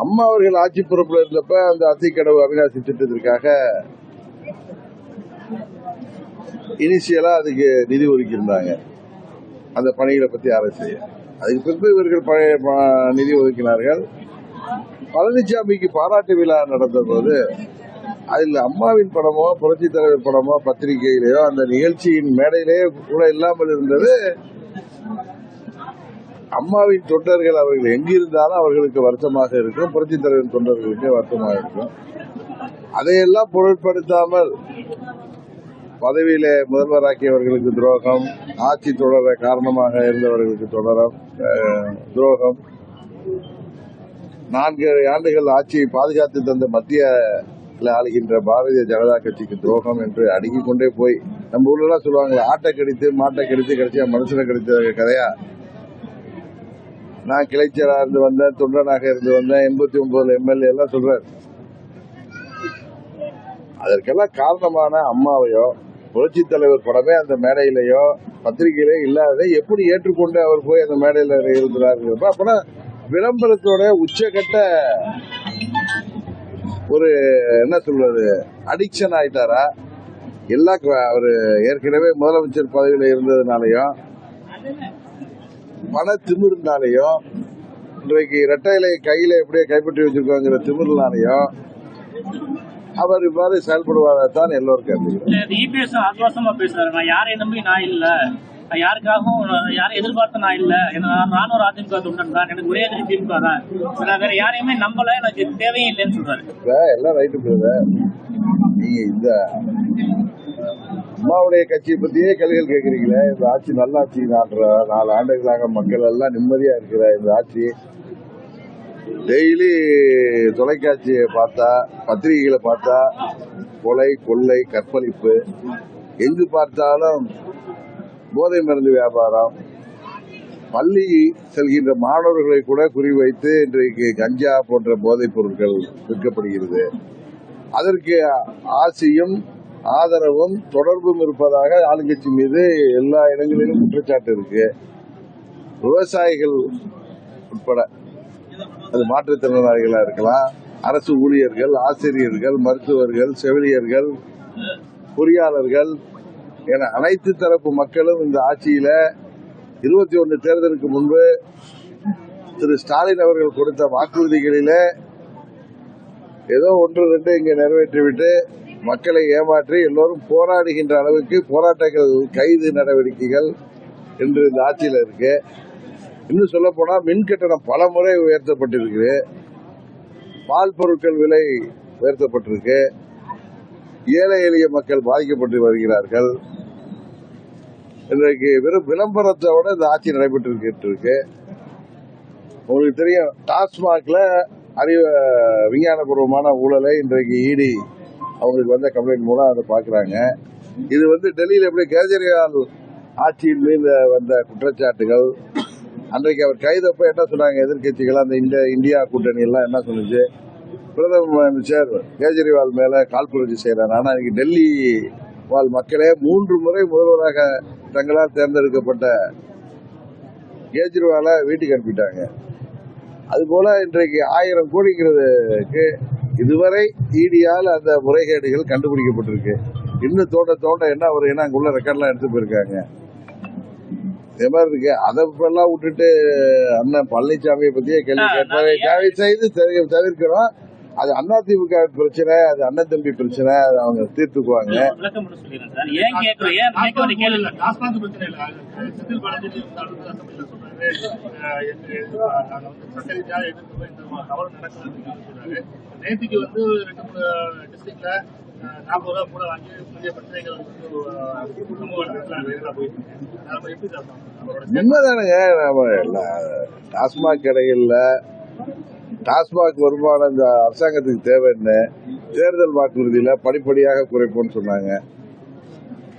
அம்மா அவர்கள் ஆட்சி பொறுப்புல இருந்தப்ப அந்த அத்திக்கடவு அவிநாசி திட்டத்திற்காக இனிஷியலா அதுக்கு நிதி ஒதுக்கியிருந்தாங்க. அந்த பணிகளை பத்தி அரசு அதுக்கு பிறகு இவர்கள் பழைய நிதி ஒதுக்கினார்கள். பழனிசாமிக்கு பாராட்டு விழா நடந்த போது அதில் அம்மாவின் படமோ புரட்சி தலைவர் படமோ பத்திரிகையிலேயோ அந்த நிகழ்ச்சியின் மேடையிலேயே கூட இல்லாமல் இருந்தது. அம்மாவின் தொண்டர்கள் அவர்கள் எங்கிருந்தாலும் அவர்களுக்கு வருத்தமாக இருக்கும், புரட்சி தலைவர் தொண்டர்களுக்கு வருத்தமாக இருக்கும். அதையெல்லாம் பொருட்படுத்தாமல் பதவியில முதல்வராக்கியவர்களுக்கு துரோகம், ஆட்சி தொடர காரணமாக இருந்தவர்களுக்கு துரோகம், 4 ஆண்டுகள் ஆட்சியை பாதுகாத்து தந்த மத்திய ஆளுகின்ற பாரதிய ஜனதா கட்சிக்கு துரோகம் என்று அடுக்கிக் கொண்டே போய் நம்ம ஊர்லாம் சொல்லுவாங்களே, ஆட்டை கடித்து மாட்டை கடித்து கடைசியா மனுஷனை கடித்த கதையா. நான் கிளைச்சலா இருந்து வந்தேன், தொண்டனாக இருந்து வந்தேன், 89 எம்எல்ஏ எல்லாம் சொல்றாரு. அதற்கெல்லாம் காரணமான அம்மாவையோ புரட்சி தலைவர் படமே அந்த மேடையிலேயோ பத்திரிகையிலே இல்லாத எப்படி ஏற்றுக்கொண்டு அவர் போய் அந்த மேடையில இருக்கிறார். அப்பனா விளம்பரத்தோட உச்சகட்ட ஒரு என்ன சொல்றது அடிக்ஷன் ஆயிட்டாரா? எல்லாம் அவரு ஏற்கனவே முதலமைச்சர் பதவியில இருந்ததுனாலயும் பண திமிர்னாலையும் இன்றைக்கு இரட்டை இலை கையில எப்படியே கைப்பற்றி வச்சிருக்காங்கிற திமிர்னாலையும் அவர் இவ்வாறு செயல்படுவதான் எல்லோருக்கும் பேசுறாரு. யாரை நம்பி நான் இல்ல, யாருக்காகவும் யாரை எதிர்பார்த்த நான் இல்ல, நான் ஒரு அதிமுக தொண்டன் தான், எனக்கு ஒரே திமுக தான், வேற யாரையுமே நம்பல, எனக்கு தேவையே இல்லைன்னு சொல்றாரு. எல்லாம் ரைட்டு. நீங்க இந்த அம்மாவுடைய கட்சியை பத்தியே கேள்விகள் கேட்கறீங்களே. இந்த ஆட்சி நல்லாட்சி, 4 ஆண்டுகளாக மக்கள் எல்லாம் நிம்மதியா இருக்கிற இந்த ஆட்சி டெய்லி தொலைக்காட்சியை பார்த்தா, பத்திரிகைகளை பார்த்தா கொலை, கொள்ளை, கற்பழிப்பு, எங்கு பார்த்தாலும் போதை மருந்து வியாபாரம், பள்ளி செல்கின்ற மாணவர்களை கூட குறிவைத்து இன்றைக்கு கஞ்சா போன்ற போதைப் பொருட்கள் விற்கப்படுகிறது. அதற்கு ஆசையும் ஆதரவும் தொடர்பும் இருப்பதாக ஆளுங்கட்சி மீது எல்லா இடங்களிலும் குற்றச்சாட்டு இருக்கு. விவசாயிகள் உட்பட, அது மாற்றுத்திறனாளிகளா இருக்கலாம், அரசு ஊழியர்கள், ஆசிரியர்கள், மருத்துவர்கள், செவிலியர்கள், பொறியாளர்கள் என அனைத்து தரப்பு மக்களும் இந்த ஆட்சியில 21 தேர்தலுக்கு முன்பு திரு ஸ்டாலின் அவர்கள் கொடுத்த வாக்குறுதிகளிலே ஏதோ 1-2 இங்கே நிறைவேற்றிவிட்டு மக்களை ஏமாற்றி எல்லோரும் போராடுகின்ற அளவுக்கு போராட்டங்கள், கைது நடவடிக்கைகள் என்று இந்த ஆட்சியில் இருக்கு. இன்னும் சொல்ல போனா மின் கட்டணம் பல முறை உயர்த்தப்பட்டிருக்கு, பால் பொருட்கள் விலை உயர்த்தப்பட்டிருக்கு, ஏழை எளிய மக்கள் பாதிக்கப்பட்டு வருகிறார்கள். இன்றைக்கு வெறும் விளம்பரத்தோட இந்த ஆட்சி நடைபெற்று. உங்களுக்கு தெரியும், டாஸ்மாக்ல விஞ்ஞானபூர்வமான ஊழலை இன்றைக்கு இடி அவங்களுக்கு வந்த கம்ப்ளைண்ட் மூலம் அதை பாக்குறாங்க. இது டெல்லியில எப்படி கேஜரிவால் ஆட்சியின் மீது வந்த குற்றச்சாட்டுகள். அன்றைக்கு அவர் கைதப்ப என்ன சொன்னாங்க எதிர்கட்சிகள், அந்த இந்தியா கூட்டணி எல்லாம் என்ன சொன்னுச்சு, பிரதம அமைச்சர் கேஜரிவால் மேல காழ்ப்புணர்ச்சி செய்யறாங்க. ஆனா இன்னைக்கு டெல்லி வாழ் மக்களே 3 முறை முதல்வராக தங்களால் தேர்ந்தெடுக்கப்பட்ட கேஜ்ரிவாலை வீட்டுக்கு அனுப்பிட்டாங்க. அதுபோல இன்றைக்கு 1000 கோடிங்கிறதுக்கு இதுவரை இடியால் அந்த முறைகேடுகள் கண்டுபிடிக்கப்பட்டிருக்கு. இன்னும் தோண்ட என்ன ஒரு ஏன்னா அங்குள்ள ரெக்கார்ட்லாம் எடுத்து போயிருக்காங்க. இதே மாதிரி இருக்கு. அதெல்லாம் விட்டுட்டு அண்ணன் பழனிசாமியை பத்தியே கேள்வி கேட்பாரு. தயவு செய்து தவிர்க்கிறோம். அது அதிமுக பிரச்சனை, அது அண்ணன் தம்பி பிரச்சனை, அது அவங்க தீர்த்துக்குவாங்க. நேற்றுக்கு 2-3 டிஸ்ட்ரிக்ட்ல 40 ரூபா கூட வாங்கி புதிய பிரச்சனைகள் உண்மைதானுங்க. டாஸ்மாக் கடைகள்ல டாஸ்மாக் வருமானம் இந்த அரசாங்கத்துக்கு தேவைன்னு தேர்தல் வாக்குறுதியில படிப்படியாக குறைப்போம்னு சொன்னாங்க.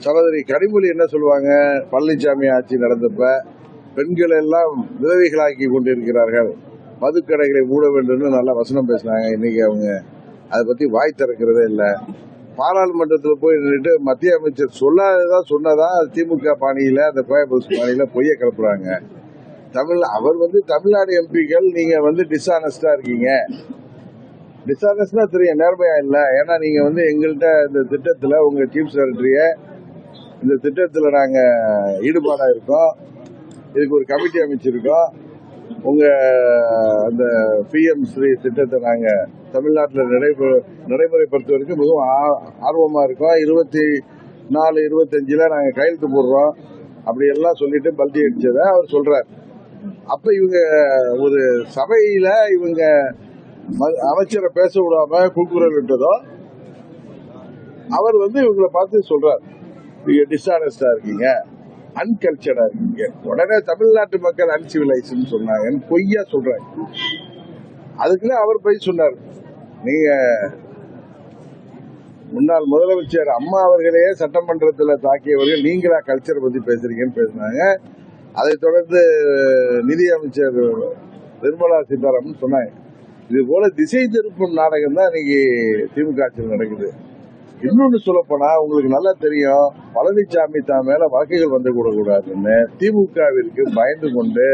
சகோதரி கனிமொழி என்ன சொல்லுவாங்க, பழனிசாமி ஆட்சி நடந்தப்ப பெண்கள் எல்லாம் விதவைகளாக்கி கொண்டிருக்கிறார்கள், மதுக்கடைகளை மூட வேண்டும் நல்ல வசனம் பேசினாங்க. இன்னைக்கு அவங்க அதை பத்தி வாய் திறக்கிறதே இல்லை. பாராளுமன்றத்தில் போய் நின்றுட்டு மத்திய அமைச்சர் சொல்லாததான் சொன்னதா திமுக பாணியில, அந்த கோயம்புத்தூர் பாணியில பொய்ய கிளப்புறாங்க. அவர் தமிழ்நாடு எம்பிக்கள் நீங்க டிஸ்ஆனஸ்டா இருக்கீங்க. டிஸ்ஆனஸ்ட்னா தெரியும், நேர்மையா இல்ல. ஏன்னா நீங்க எங்கள்கிட்ட இந்த திட்டத்துல உங்க சீஃப் செக்ரட்டரிய இந்த திட்டத்துல நாங்க ஈடுபாடா இருக்கோம், இதுக்கு ஒரு கமிட்டி அமைச்சிருக்கோம், உங்க அந்த பிஎம் ஸ்ரீ திட்டத்தை நாங்க தமிழ்நாட்டில் நடைமுறைப்படுத்துவதற்கு மிகவும் ஆர்வமா இருக்கோம். 24, 25 நாங்க கையெழுத்து போடுறோம் அப்படி எல்லாம் சொல்லிட்டு பல்டி அடிச்சதை அவர் சொல்றார். அப்ப இவங்க ஒரு சபையில இவங்க அமைச்சரை பேச விடாம கூக்குரல் விட்டதோ அவர் இவங்களை பார்த்து சொல்றார், நீங்க டிஸ்ஆனஸ்டா இருக்கீங்க, அன்கல்ச்சர்டா இருக்கீங்க. உடனே தமிழ்நாட்டு மக்கள் அன்சிவிலைஸ்ன்னு சொன்னாங்க, பொய்யா சொல்றாங்க. அதுக்குள்ள அவர் போய் சொன்னார், நீங்க முன்னாள் முதலமைச்சர் அம்மா அவர்களே சட்டமன்றத்தில் தாக்கியவர்கள் நீங்களா கல்ச்சரை பத்தி பேசுறீங்கன்னு பேசினாங்க. அதை தொடர்ந்து நிதி அமைச்சர் நிர்மலா சீதாராமன் சொன்னாங்க. இது போல திசை திருப்பும் நாடகம் தான் இன்னைக்கு திமுக ஆட்சியில் நடக்குது. இன்னொன்னு சொல்லப்போனா உங்களுக்கு நல்லா தெரியும், பழனிசாமி தான் மேல வழக்குகள் வந்து கூடாதுன்னு திமுகவிற்கு பயந்து கொண்டு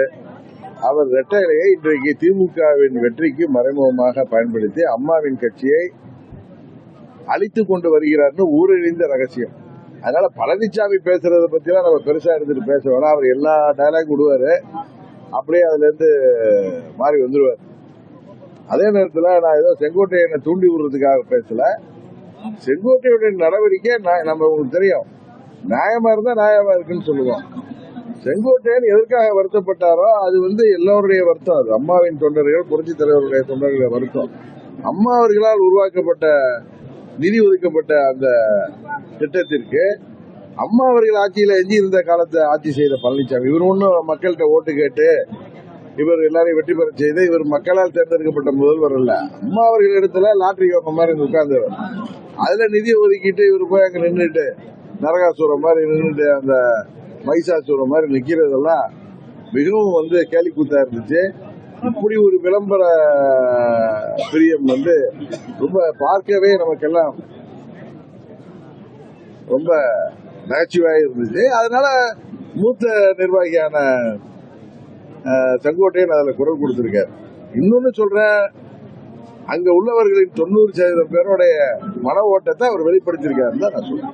அவர் ரெட்டையிலேயே இன்றைக்கு திமுகவின் வெற்றிக்கு மறைமுகமாக பயன்படுத்தி அம்மாவின் கட்சியை அழித்துக் கொண்டு வருகிறார்னு ஊரறிந்த ரகசியம். அதனால பழனிசாமி பேசுறத பத்தி எல்லாம் நம்ம பெருசா எடுத்துட்டு பேச வேணாம். அவர் எல்லா டயலாக் விடுவாரு, அப்படியே அதுல இருந்து மாறி வந்துருவார். அதே நேரத்தில் நான் ஏதோ செங்கோட்டையனை தூண்டி விடுறதுக்காக பேசல. செங்கோட்டையுடைய நடவடிக்கை நம்ம உங்களுக்கு தெரியும், நியாயமா இருந்தா நியாயமா இருக்குன்னு சொல்லுவோம். செங்கோட்டையன் எதற்காக வருத்தப்பட்டாரோ அது எல்லோருடைய வருத்தம். அது அம்மாவின் தொண்டர்கள், புரட்சி தலைவருடைய தொண்டர்களுடைய வருத்தம். அம்மா அவர்களால் உருவாக்கப்பட்ட நிதி ஒதுக்கப்பட்ட அந்த திட்டத்திற்கு அம்மா அவர்கள் ஆட்சியில எஞ்சி இருந்த காலத்தை ஆட்சி செய்த பழனிசாமி, இவர் ஒன்னும் மக்கள்கிட்ட ஓட்டு கேட்டு இவர் எல்லாரையும் வெற்றி பெற செய்து இவர் மக்களால் தேர்ந்தெடுக்கப்பட்ட முதல்வர் அல்ல. அம்மா அவர்கள் இடத்துல லாட்டரி யோகம் மாதிரி உட்கார்ந்தவர். அதுல நிதி ஒதுக்கிட்டு இவர் போய் அங்க நின்றுட்டு நரகாசூரம் மாதிரி நின்றுட்டு அந்த மைசாசூரம் மாதிரி நிக்கிறதெல்லாம் மிகவும் கேலி கூத்தா இருந்துச்சு. இப்படி ஒரு விளம்பர பிரியம் ரொம்ப பார்க்கவே நமக்கெல்லாம் ரொம்ப நகைச்சுவையாக இருந்துச்சு. அதனால மூத்த நிர்வாகியான செங்கோட்டையன் அதுல குரல் கொடுத்திருக்காரு. இன்னொன்னு சொல்றேன், அங்க உள்ளவர்களின் 90% பேருடைய மன ஓட்டத்தை அவர் வெளிப்படுத்திருக்காருன்னு தான் நான் சொல்றேன்.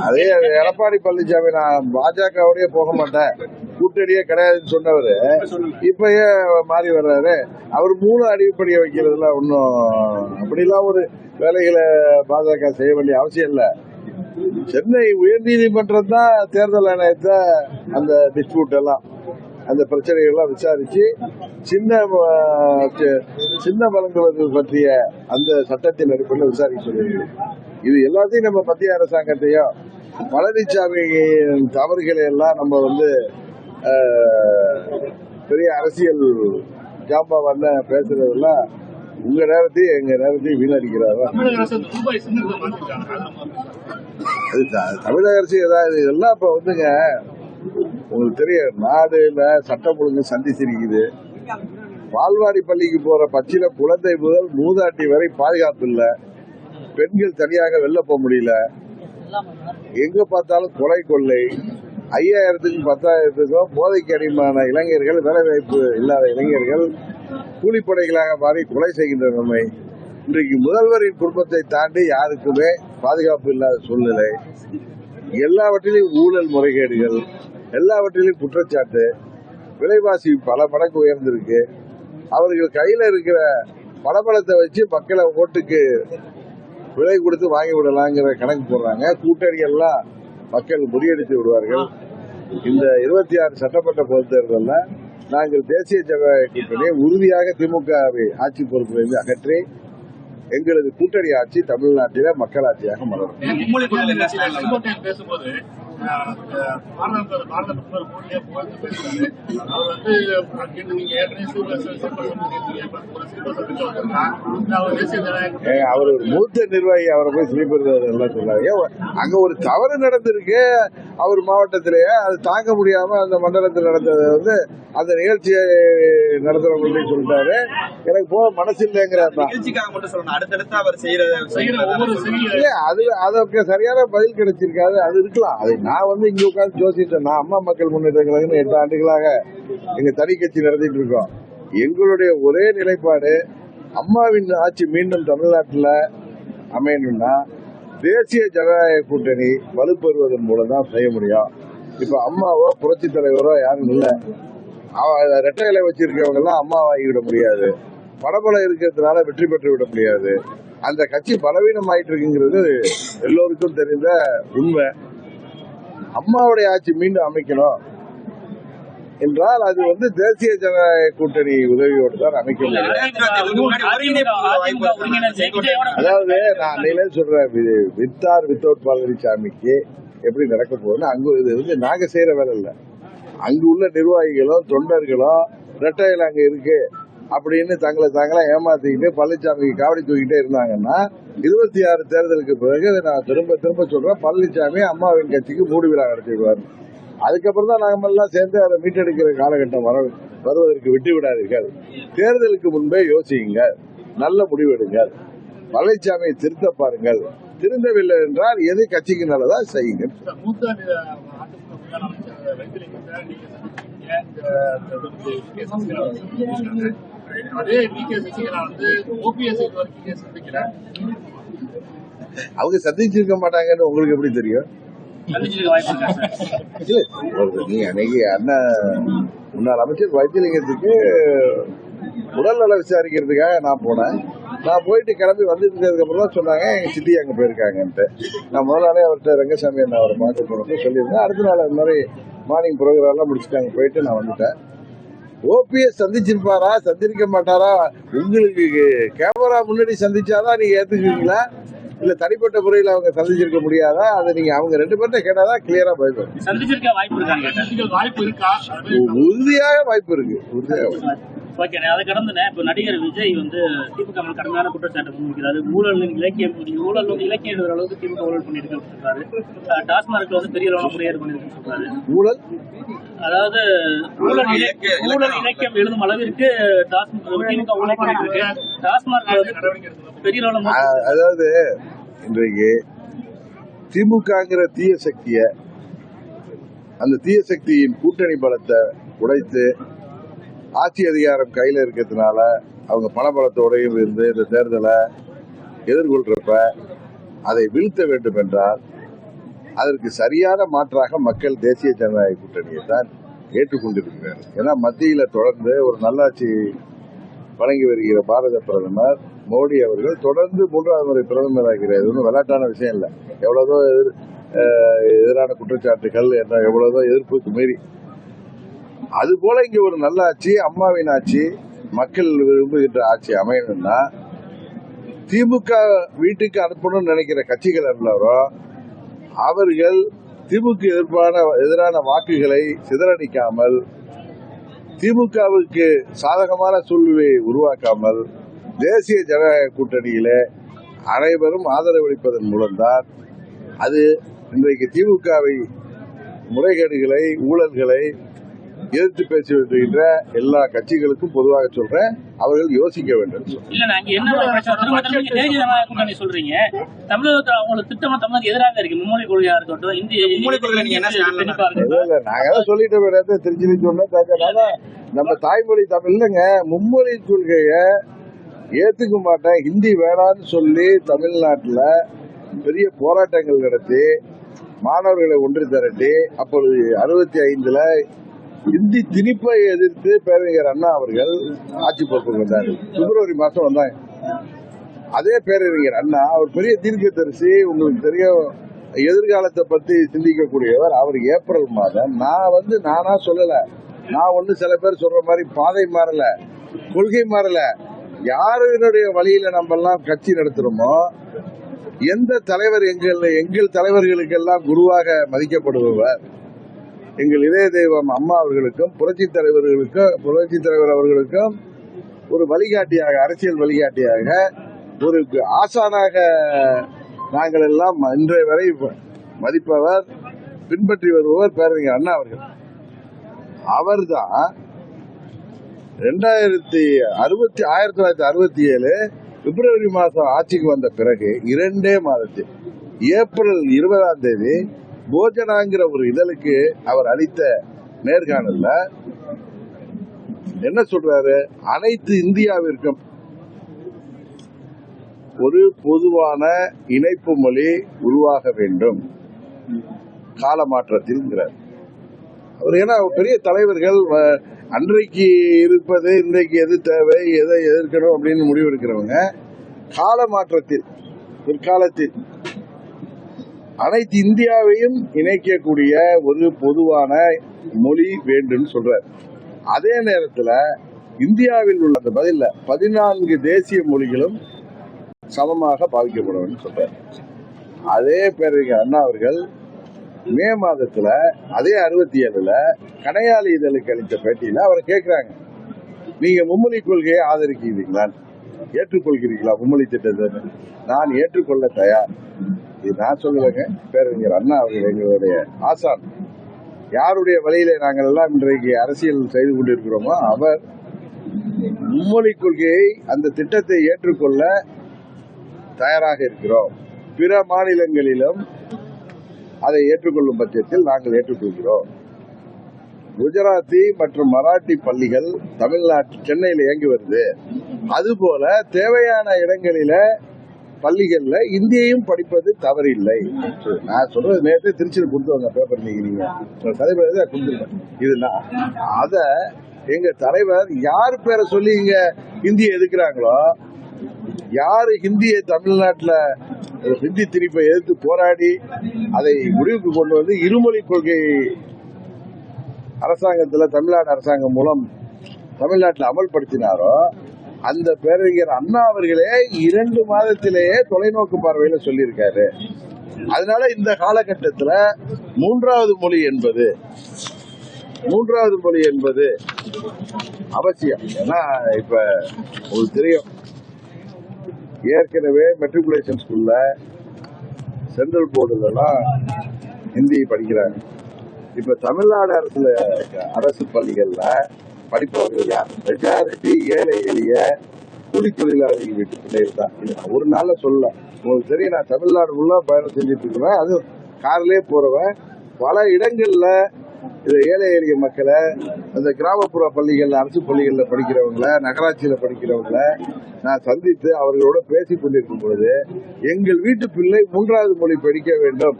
அதே எடப்பாடி பழனிசாமி நான் பாஜகவுடைய போக மாட்டேன், கூட்டணியே கிடையாதுன்னு சொன்னவரு இப்ப ஏன் மாறி வர்றாரு? அவர் 3 அடிப்படையை வைக்கிறதுல ஒன்னும் அப்படிலாம் ஒரு வேலைகளை பாஜக செய்ய வேண்டிய அவசியம் இல்லை. சென்னை உயர்நீதிமன்றம் தான் தேர்தல் ஆணையத்தை அந்த டிஸ்பியூட் எல்லாம் அந்த பிரச்சனைகள்லாம் விசாரிச்சு சின்ன வழங்குவது பற்றிய அந்த சட்டத்தின் அடிப்படையில் விசாரிக்க சொல்லியிருக்கு. இது எல்லாத்தையும் நம்ம மத்திய அரசாங்கத்தையும் பழனிசாமி தவறுகளை எல்லாம் நம்ம பெரிய அரசியல் ஜாம்பவான்ல பேசுறதெல்லாம் உங்க நேரத்தையும் எங்க நேரத்தையும் வீணடிக்கிறாரா? தமிழக அரசு ஏதாவது இதெல்லாம் இப்ப உங்களுக்கு தெரியும், நாடுல சட்டம் ஒழுங்கு சந்திச்சிருக்குது. பால்வாடி பள்ளிக்கு போற பச்சில குழந்தை முதல் மூதாட்டி வரை பாதுகாப்பு இல்ல, பெண்கள் தனியாக வெளில போக முடியல, எங்க பார்த்தாலும் கொலை கொள்ளை, 5000க்கும் 10,000க்கும் போதைக்கு அடிமையான இளைஞர்கள், வேலைவாய்ப்பு இல்லாத இளைஞர்கள் கூலிப்படைகளாக மாறி கொலை செய்கின்ற நிலைமை. இன்றைக்கு முதல்வரின் குடும்பத்தை தாண்டி யாருக்குமே பாதுகாப்பு இல்லாத சூழ்நிலை, எல்லாவற்றிலும் ஊழல் முறைகேடுகள், எல்லாவற்றிலும் குற்றச்சாட்டு, விலைவாசி பல மடங்கு உயர்ந்திருக்கு. அவர்கள் கையில இருக்கிற பணபலத்தை வச்சு மக்களை ஓட்டுக்கு விலை கொடுத்து வாங்கி விடலாங்கிற கணக்கு போடுறாங்க. கூட்டணிகள்லாம் மக்கள் முறியடித்து விடுவார்கள். இந்த 26 சட்டமன்ற பொதுத் தேர்தலில் நாங்கள் தேசிய ஜனநாயக கூட்டணியை உறுதியாக திமுகவை ஆட்சி பொறுப்பிலிருந்து அகற்றி எங்களது கூட்டணி ஆட்சி தமிழ்நாட்டில மக்களாட்சியாக மலரும். பேசும்போது அவர் ஒரு மூத்த நிர்வாகி, அவரை போய் ஸ்லீப்பர் எல்லாம் சொல்லாங்க. அங்க ஒரு தவறு நடந்திருக்கு அவர் மாவட்டத்திலேயே, அது தாங்க முடியாம அந்த மண்டலத்தில் நடந்தது அந்த நிகழ்ச்சியை நடத்துறவங்கள்ட்ட சொல்லிட்டாரு. எனக்கு போக மனசு இல்லைங்கிறார். அதுக்கு சரியான பதில் கிடைச்சிருக்காது. அது இருக்கலாம், அதை நான் வந்து இங்க உட்கார்ந்து ஜோசிட்டேன். நான் அம்மா மக்கள் முன்னேற்ற கழகம்னு 8 ஆண்டுகளாக எங்க தனி கட்சி நடத்திட்டு இருக்கோம். எங்களுடைய ஒரே நிலைப்பாடு, அம்மாவின் ஆட்சி மீண்டும் தமிழ்நாட்டில் அமையணும்னா தேசிய ஜனநாயக கூட்டணி வலுப்பெறுவதன் மூலம் தான் செய்ய முடியும். இப்ப அம்மாவோ புரட்சி தலைவரோ யாரும் இல்லை. ரெட்டை இலை வச்சிருக்கவங்க எல்லாம் அம்மாவாகிவிட முடியாது. படபலம் இருக்கிறதுனால வெற்றி பெற்று விட முடியாது. அந்த கட்சி பலவீனம் ஆயிட்டு இருக்குங்கிறது எல்லோருக்கும் தெரிந்த உண்மை. அம்மாவுடைய ஆட்சி மீண்டும் அமைக்கணும் என்றால் அது வந்து தேசிய ஜனநாயக கூட்டணி உதவியோடு தான் அமைக்க முடியும். அதாவது நான் அன்னையிலே சொல்றேன், வித்தார் வித்தவுட் பழனிசாமிக்கு எப்படி நடக்க போகுதுன்னு அங்கு இது வந்து நாங்க செய்யற வேலை இல்லை. அங்கு உள்ள நிர்வாகிகளும் தொண்டர்களும் ரெட்டையில் அங்க இருக்கு அப்படின்னு தாங்களா ஏமாத்திக்கிட்டு பழனிசாமிக்கு காவடி தூக்கிட்டே இருந்தாங்கன்னா 26 தேர்தலுக்கு பிறகு நான் திரும்ப சொல்றேன், பழனிசாமி அம்மாவின் கட்சிக்கு மூடு விழா நடத்திடுவார். அதுக்கப்புறம் தான் நாம எல்லாம் சேர்ந்து அதை மீட்டெடுக்கிற காலகட்டம் வருவதற்கு விட்டு விடாதீர்கள். தேர்தலுக்கு முன்பே யோசியுங்கள், நல்ல முடிவெடுங்கள், பழனிசாமியை திருத்த பாருங்கள். திருந்தவில்லை என்றால் எது கட்சிக்கு நல்லதா செய்யுங்க. அவங்க சந்திச்சிருக்க மாட்டாங்கன்னு உங்களுக்கு எப்படி தெரியும்? நீங்க அன்னைக்கு அண்ணன் முன்னாள் அமைச்சர் வைத்தியலிங்கத்துக்கு உடல்நல விசாரிக்கிறதுக்காக நான் போனேன். நான் போயிட்டு கிளம்பி வந்துட்டு அப்புறம் தான் சொன்னாங்க எங்க சித்தி அங்க போயிருக்காங்கன்ட்டு. நான் முதல் நாளே அவர்கிட்ட ரங்கசாமி அண்ணா அவரை பார்க்க போனப்ப சொல்லியிருந்தேன். அடுத்த நாள் அது மாதிரி மார்னிங் ப்ரோக்ராம் எல்லாம் முடிச்சுட்டு அங்க போயிட்டு நான் வந்துட்டேன். ஓபிஎஸ் சந்திச்சிருப்பாரா சந்திருக்க மாட்டாரா? உங்களுக்கு கேமரா முன்னாடி சந்திச்சாதான் நீங்க ஏத்துக்குவீங்களா, இல்ல தனிப்பட்ட முறையில் அவங்க சந்திச்சிருக்க முடியாதா? அதை நீங்க அவங்க 2 பேர்ட்ட கேட்டாதான் கிளியரா பதில். உறுதியாக வாய்ப்பு இருக்கு. ஓகே, அதை கடந்து இப்போ நடிகர் விஜய் வந்து திமுக கடுமையான குற்றச்சாட்டு முன்வைக்கிறாரு. ஊழல் இலக்கியம் எழுதுற அளவுக்கு திமுக ஊழல் பண்ணிருக்காரு சொல்றாரு. டாஸ்மார்க்ல வந்து பெரிய அளவு முறையீடு பண்ணிருக்குன்னு சொல்றாரு. ஊழல் அதாவது ஊழல் இலக்கியம் எழுதும் அளவிற்கு திமுக ஊழல் பண்ணிட்டு இருக்கு. டாஸ்மார்க்ல வந்து பெரிய அளவு. அதாவது இன்றைக்கு திமுகங்கிற தீய சக்திய, அந்த தீய சக்தியின் கூட்டணி பலத்தை உடைத்து ஆட்சி அதிகாரம் கையில இருக்கிறதுனால அவங்க பணபலத்தோடையும் இருந்து இந்த தேர்தலை எதிர்கொள்றப்ப அதை வீழ்த்த வேண்டும் என்றால் அதற்கு சரியான மாற்றாக மக்கள் தேசிய ஜனநாயக கூட்டணியை தான் ஏற்றுக்கொண்டிருக்கிறார்கள். ஏன்னா மத்தியில தொடர்ந்து ஒரு நல்லாட்சி வழங்கி வருகிற பாரத பிரதமர் மோடி அவர்கள் தொடர்ந்து 3வது முறை பிரதமர் ஆகிறார். ஒன்றும் விளையாட்டான விஷயம் இல்லை. எவ்வளவோ எதிரான குற்றச்சாட்டுகள் என்ற எவ்வளவோ எதிர்ப்புக்கு மீறி அது போல இங்க ஒரு நல்ல ஆட்சி, அம்மாவின் ஆட்சி, மக்கள் விரும்புகின்ற ஆட்சி அமையணும்னா திமுக வீட்டுக்கு அனுப்பணும்னு நினைக்கிற கட்சிகள் எல்லாரும் அவர்கள் திமுக எதிரான வாக்குகளை சிதறடிக்காமல், திமுகவுக்கு சாதகமான சூழ்நிலையை உருவாக்காமல் தேசிய ஜனநாயக கூட்டணியிலே அனைவரும் ஆதரவளிப்பதன் மூலம்தான் அது இன்றைக்கு திமுகவை முறைகேடுகளை ஊழல்களை எதிர்த்து பேசி வருகின்ற எல்லா கட்சிகளுக்கும் பொதுவாக சொல்றேன், அவர்கள் யோசிக்க வேண்டும். சொல்றீங்க தமிழகத்தில் அவங்களுக்கு திட்டமா தமிழக எதிராக இருக்கு. மும்மொழி கொள்கையா இருக்கட்டும், நாங்க சொல்லிட்டு திருச்சி சொன்னா நம்ம தாய்மொழி தமிழ்லங்க மும்மொழி கொள்கைய ஏத்துக்க மாட்டேன், ஹிந்தி வேணான்னு சொல்லி தமிழ்நாட்டுல பெரிய போராட்டங்கள் நடத்தி மாணவர்களை ஒன்று திரட்டி அப்பொழுது 65ல இந்தி திணிப்பை எதிர்த்து பேரறிஞர் அண்ணா அவர்கள் ஆட்சி பொறுப்புக்கு வந்தார். பிப்ரவரி மாசம் வந்தாங்க. அதே பேரறிஞர் அண்ணா அவர் பெரிய தீர்க்கதரிசி, உங்களுக்கு தெரியும், எதிர்காலத்தை பத்தி சிந்திக்கக்கூடியவர். அவர் ஏப்ரல் மாதம் நானா சொல்லல, நான் சில பேர் சொல்ற மாதிரி பாதை மாறல, கொள்கை மாறல, யாருடைய வழியில நம்ம எல்லாம் கட்சி நடத்துறோமோ, எந்த தலைவர் எங்கள் தலைவர்களுக்கெல்லாம் குருவாக மதிக்கப்படுபவர் எங்கள் இதய தெய்வம் அம்மா அவர்களுக்கும் புரட்சி தலைவர் அவர்களுக்கும் ஒரு வழிகாட்டியாக, அரசியல் வழிகாட்டியாக, ஒரு ஆசானாக நாங்கள் எல்லாம் இன்றைய வரை மதிப்பவர், பின்பற்றி வருபவர் பேரறிஞர் அண்ணா அவர்கள். அவர்தான் 1967 பிப்ரவரி மாதம் ஆட்சிக்கு வந்த பிறகு 2 மாதத்தில் ஏப்ரல் 20ஆம் தேதி போஜனாங்கிற ஒரு இதழுக்கு அவர் அளித்த நேர்காணல்ல என்ன சொல்றாரு? அனைத்து இந்தியாவிற்கும் ஒரு பொதுவான இணைப்பு மொழி உருவாக வேண்டும் காலமாற்றத்தில். அவர் ஏன்னா பெரிய தலைவர்கள் அன்றைக்கு இருப்பது இன்றைக்கு எது தேவை, எதை எதிர்க்கணும் அப்படின்னு முடிவெடுக்கிறவங்க காலமாற்றத்தில் பிற்காலத்தில் அனைத்து இந்தியாவையும் இணைக்கக்கூடிய ஒரு பொதுவான மொழி வேண்டும் சொல்றார். அதே நேரத்தில் இந்தியாவில் உள்ள அந்த பதில 14 தேசிய மொழிகளும் சமமாக பாதிக்கப்படும் சொல்றார். அதே பேரறிஞர் அண்ணா அவர்கள் மே மாதத்துல அதே 67ல கணையாளி இதழுக்கு அளித்த பேட்டியில அவர் கேட்கிறாங்க, நீங்க மும்மொழி கொள்கையை ஆதரிக்கிறீங்களா, ஏற்றுக்கொள்கிறீர்களா மும்மொழி திட்டத்தை? நான் ஏற்றுக்கொள்ள தயார். இது நான் சொல்லுவேங்க, பேரறிஞர் அண்ணா அவர்கள் எங்களுடைய ஆசான். யாருடைய வழியில நாங்கள் எல்லாம் இன்றைக்கு அரசியல் செய்து கொண்டிருக்கிறோமோ அவர் மும்மொழி கொள்கையை அந்த திட்டத்தை ஏற்றுக்கொள்ள தயாராக இருக்கிறோம். பிற மாநிலங்களிலும் அதை ஏற்றுக்கொள்ளும் பட்சத்தில் நாங்கள் ஏற்றுக்கொள்கிறோம். குஜராத்தி மற்றும் மராட்டி பள்ளிகள் தமிழ்நாட்டு சென்னையில் இயங்கி வருது. அதுபோல தேவையான இடங்களில பள்ளிகள்ல இந்தியையும் படிப்பது தவறில்லை. நான் சொல்றது நேரத்தை திருச்சியில் கொடுத்துவாங்க பேப்பர், நீங்க தலைவர் கொடுத்துருக்கேன். இது அத எங்க தலைவர் யார் பேரை சொல்லி இங்க ஹிந்தியை எதிர்க்கிறாங்களோ, யாரு ஹிந்தியை தமிழ்நாட்டில் ஹிந்தி திணிப்பை எதிர்த்து போராடி அதை முடிவுக்கு கொண்டு வந்து இருமொழி கொள்கை அரசாங்கத்தில் தமிழ்நாடு அரசாங்கம் மூலம் தமிழ்நாட்டில் அமல்படுத்தினாரோ அந்த பேரறிஞர் அண்ணா அவர்களே 2 மாதத்திலேயே தொலைநோக்கு பார்வையில சொல்லியிருக்காரு. அதனால இந்த காலகட்டத்தில் மூன்றாவது மொழி என்பது அவசியம். ஏன்னா இப்ப உங்களுக்கு தெரியும், ஏற்கனவே மெட்ரிகுலேஷன் ஸ்கூல்ல சென்ட்ரல் போர்டுலாம் ஹிந்தி படிக்கிறாங்க. இப்ப தமிழ்நாடு அரசு பள்ளிகள்ல படிப்பவர்கள் யார்? மெஜாரிட்டி ஏழை எளிய கூலி தொழிலாளர்கள் வீட்டு பிள்ளைகள் தான். ஒரு நாள்ல சொல்லலாம், உங்களுக்கு தெரியும், நான் தமிழ்நாடு ஃபுல்லா பயணம் செஞ்சுட்டு இருக்கிறேன். அது கார்லயே போறவன். பல இடங்கள்ல இந்த ஏழை எளிய மக்களை அந்த கிராமப்புற பள்ளிகள்ல அரசு பள்ளிகளில் படிக்கிறவங்கள, நகராட்சியில படிக்கிறவங்கள நான் சந்தித்து அவர்களோட பேசிக் கொண்டிருக்கும் பொழுது, எங்கள் வீட்டு பிள்ளை 3வது மொழி படிக்க வேண்டும்,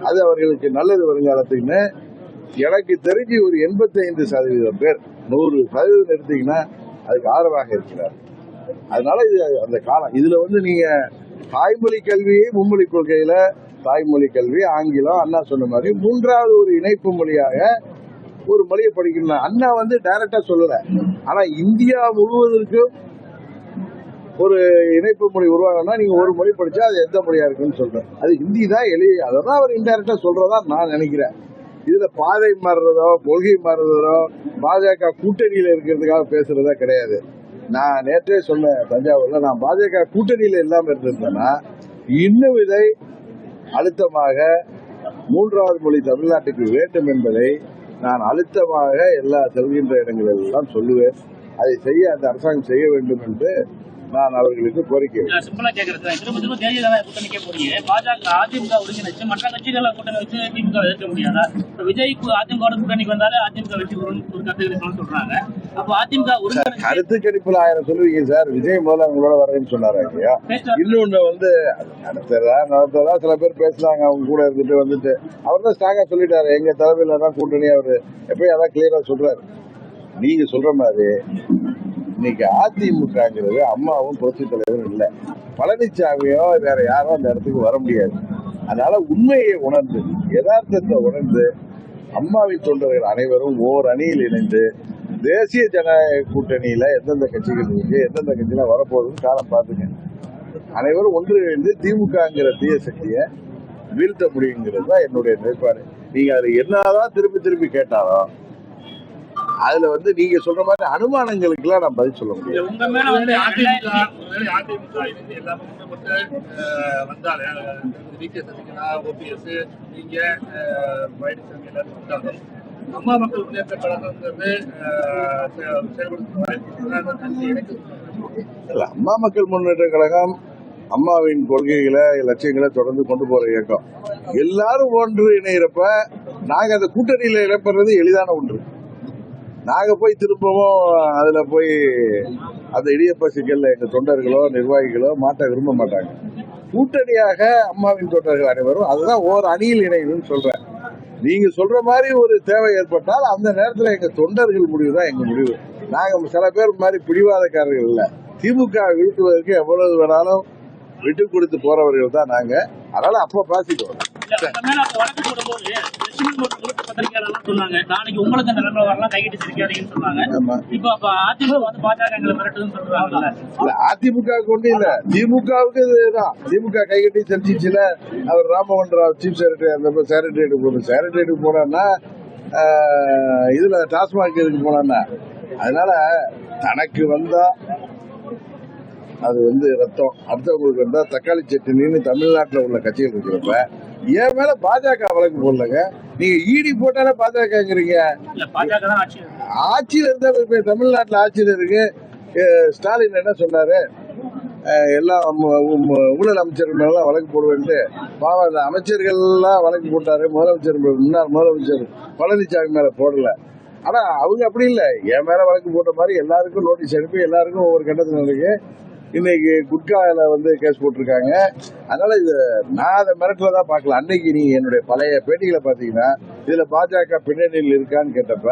அது அவர்களுக்கு நல்லது வருங்காலத்துக்குன்னு எனக்கு தெரிஞ்சு ஒரு 85% பேர், 100% எடுத்தீங்கன்னா அதுக்கு ஆதரவாக இருக்கிறார். அதனால இது அந்த காலம். இதுல நீங்க தாய்மொழி கல்வி, மும்மொழி கொள்கையில தாய்மொழி கல்வி, ஆங்கிலம், அண்ணா சொன்ன மாதிரி 3வது ஒரு இணைப்பு மொழியாக ஒரு மொழியை படிக்கணும். அண்ணா டைரக்டா சொல்லல, ஆனா இந்தியா முழுவதற்கும் ஒரு இணைப்பு மொழி உருவாகணும்னா நீங்க ஒரு மொழி படிச்சா அது எந்த மொழியா இருக்குன்னு சொல்றேன். அது ஹிந்தி தான் எளிய. அதான் அவர் இன்டைரக்டா சொல்றதா நான் நினைக்கிறேன். இதுல பாதை மாறுறதோ கொள்கை மாறுறதோ பாஜக கூட்டணியில இருக்கிறதுக்காக பேசுறதா கிடையாது. நான் நேற்றே சொன்னேன் தஞ்சாவூர்ல, நான் பாஜக கூட்டணியில இல்லாம இருந்திருந்தேன்னா இன்னும் இதை அழுத்தமாக 3வது மொழி தமிழ்நாட்டுக்கு வேண்டும் என்பதை நான் அழுத்தமாக எல்லா செல்கின்ற இடங்களில் எல்லாம் சொல்லுவேன். அதை செய்ய அந்த அரசாங்கம் செய்ய வேண்டும் என்று நான் அவர்களுக்கு கோரிக்கை. சிம்பிளா கேட்கறேன், திரும்ப திரும்ப தேசிய கூட்டணிக்கே போறீங்க. பாஜக அதிமுக ஒருங்கிணைச்சு மற்ற கட்சிகளை கூட்டணி வச்சு திமுக எதிர்க்க முடியாதா? விஜய் அதிமுக கூட்டணிக்கு வந்தாலே அதிமுக வெற்றி பெறும் ஒரு கருத்து சொல்றாங்க. அப்போ அதிமுக கருத்து கணிப்புல 1000 சொல்லுவீங்க சார். விஜய் முதல்ல அவங்களோட வரேன்னு சொன்னாரு இல்லையா? இன்னொன்னு நடத்ததா சில பேர் பேசுறாங்க, அவங்க கூட வந்துட்டு அவர் தான் ஸ்ட்ராங்கா சொல்லிட்டாரு, எங்க தலைமையில தான் கூட்டணி. அவரு எப்பயும் அதான் கிளியரா சொல்றாரு. நீங்க சொல்ற மாதிரி இன்னைக்கு அதிமுகங்கிறது அம்மாவும் புரட்சி தலைவரும் இல்லை, பழனிசாமியோ வேற யாரும் அந்த இடத்துக்கு வர முடியாது. அதனால உண்மையை உணர்ந்து, யதார்த்தத்தை உணர்ந்து, அம்மாவின் தொண்டர்கள் அனைவரும் ஓர் அணியில் இணைந்து தேசிய ஜனநாயக கூட்டணியில எந்தெந்த கட்சிகள் இருக்கு, எந்தெந்த கட்சியில வரப்போகுதுன்னு காலம் பார்த்துங்க. அனைவரும் ஒன்றிணைந்து திமுகங்கிற தீய சக்தியை வீழ்த்த முடியுங்கிறது தான் என்னுடைய நிலைப்பாடு. நீங்க அது என்னதான் திருப்பி திருப்பி கேட்டாலும் அதுல நீங்க சொல்ற மாதிரி அனுமானங்களுக்கு எல்லாம் நான் பதில் சொல்ல முடியும். அம்மா மக்கள் முன்னேற்ற கழகங்கிறது அம்மா மக்கள் முன்னேற்ற கழகம் அம்மாவின் கொள்கைகளை லட்சியங்களை தொடர்ந்து கொண்டு போற இயக்கம். எல்லாரும் ஒன்று இணைகிறப்ப நாங்க அந்த கூட்டணியில இழப்படுறது எளிதான ஒன்று. நாங்க போய் திரும்பவும் அதுல போய் அந்த இடியப்ப சிக்கல்ல எங்க தொண்டர்களோ நிர்வாகிகளோ மாட்ட விரும்ப மாட்டாங்க. கூட்டணியாக அம்மாவின் தொண்டர்கள் அனைவரும் அதுதான் ஓர் அணியில் இணையணும்னு சொல்றேன். நீங்க சொல்ற மாதிரி ஒரு தேவை ஏற்பட்டால் அந்த நேரத்துல எங்க தொண்டர்கள் முடிவு தான் எங்க முடிவு. நாங்க சில பேர் மாதிரி பிடிவாதக்காரர்கள் இல்ல. திமுக வீழ்த்துவதற்கு எவ்வளவு வேணாலும் விட்டு கொடுத்து போறவர்கள் தான் நாங்க. அதனால அப்ப பேசிக்குவோம். சொன்னாங்க நாளைக்கு உங்களுக்கு அந்த நிலைமை வரலாம், கைகிட்டு சிரிக்காதீங்கன்னு சொன்னாங்க. இப்போ அதிமுக வந்து பாஜக மிரட்டுதுன்னு சொல்றாங்கல்ல. அதிமுக கொண்டு இல்ல, திமுகவுக்கு இதுதான். திமுக கைகட்டி செஞ்சிச்சுல. அவர் ராமமோகன் ராவ் சீஃப் செக்ரட்டரி அந்த செக்ரட்டரியேட்டுக்கு போனா இதுல டாஸ்மாக் இதுக்கு போனா, அதனால தனக்கு வந்தா அது வந்து ரத்தம், அடுத்தவங்களுக்கு வந்தா தக்காளி சட்னின்னு தமிழ்நாட்டில் உள்ள கட்சிகள் இருக்கிறப்ப என் மேல பாஜக வழக்கு போடலங்க. நீங்க ஈடி போட்டாலே பாஜகங்கிறீங்க. ஆட்சியில இருந்தா இப்ப தமிழ்நாட்டில் ஆட்சியில இருக்கு. ஸ்டாலின் என்ன சொன்னாரு, எல்லா ஊழல் அமைச்சர்கள் மேலாம் வழக்கு போடுவேன்ட்டு பாவம் அந்த அமைச்சர்கள்லாம் வழக்கு போட்டாரு. முன்னாள் முதலமைச்சர் பழனிசாமி மேல போடல. ஆனா அவங்க அப்படி இல்லை, என் மேல வழக்கு போட்ட மாதிரி எல்லாருக்கும் நோட்டீஸ் அனுப்பி எல்லாருக்கும் ஒவ்வொரு கட்டத்தில் இருக்கு. இன்னைக்கு குட்கால வந்து கேஸ் போட்டிருக்காங்க. அதனால இது நான் அதை மிரட்டல தான் பார்க்கல. அன்னைக்கு நீ என்னுடைய பழைய பேட்டிகளை பார்த்தீங்கன்னா இதுல பாஜக பின்னணியில் இருக்கான்னு கேட்டப்ப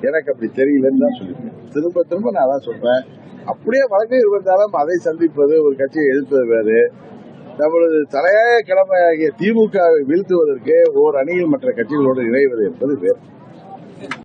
எனக்கு அப்படி தெரியலன்னு தான் சொல்லியிருக்கேன். திரும்ப திரும்ப நான் தான் சொல்றேன். அப்படியே வழக்கு இருந்தாலும் அதை சந்திப்பது, ஒரு கட்சியை எதிர்ப்பது வேறு. நம்மளது தலையாய கடமையாகிய திமுகவை வீழ்த்துவதற்கு ஓர் அணியில் மற்ற கட்சிகளோடு இணைவது என்பது வேறு.